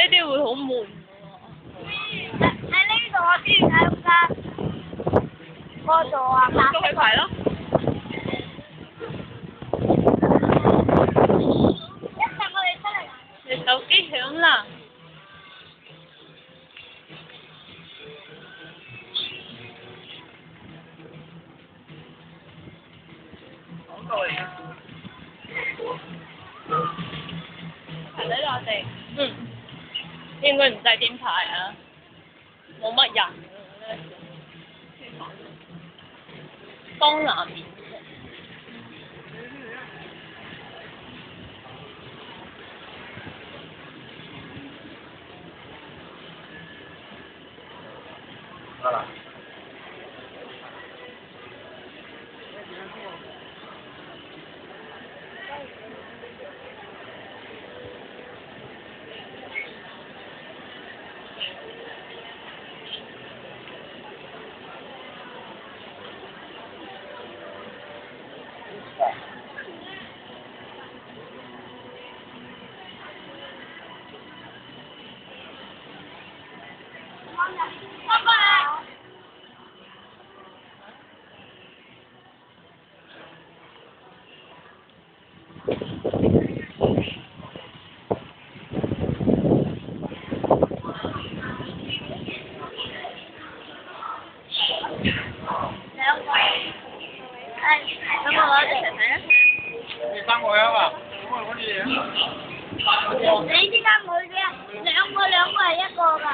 啲會好悶喺呢度我之前喺間嗰度啊，喎。都去排咯。一陣我哋出嚟。你手機響啦。廣告嚟㗎。排呢度我哋。嗯。應該唔使點排啊，冇乜人啊。東南面。得啦。拜拜。兩個。咁我攞嚟睇啊！你3個啊嘛？咁我攞啲嘢。你點解冇嘅？兩個係一個㗎。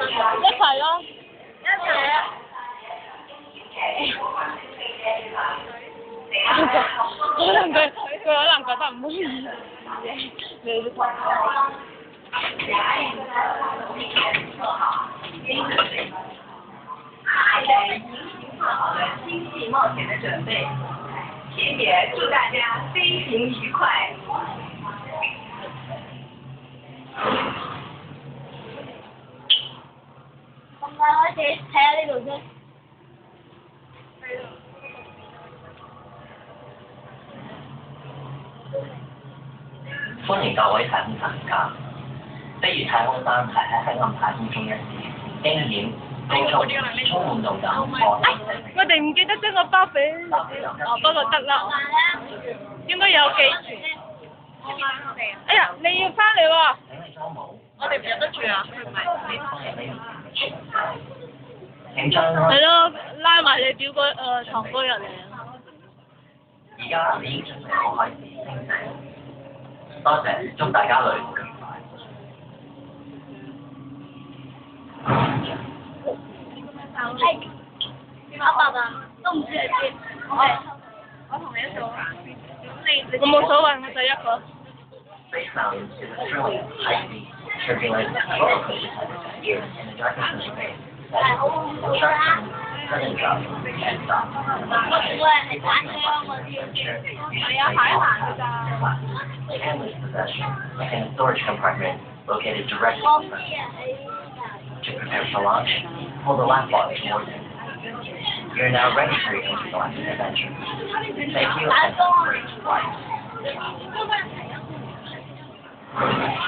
一齊咯。一齊啊！可能佢可能覺得唔好意思。你同我。做好了星际冒险的准备，谢谢，祝大家飞行愉快。咁我開始睇下呢度先。歡迎各位太空參加，飛越太空山係喺黑暗太空中一次驚險、高速、充滿動感、我哋唔記得將個包俾你。哦，不過得啦，應該有記住。哎呀，你要翻嚟喎！請你裝帽。我哋唔入得住啊！佢唔係。請將係咯，拉埋你表哥堂哥入嚟啊！而家你已經準備好開始升升，多謝，祝大家旅途愉快。阿爸爸都唔知係邊。我同你一組。我冇所謂，我就一個。Space Mountain is a thrilling, high-speed, turbulent roller coaster type adventure in the darkness of space that is sharp, sudden drop, and stop. Endless possession in a storage compartment located directly in front. To prepare for launch, pull the lap bar towards you. You're now ready for your intergalactic adventure. Thank you and have a great flight.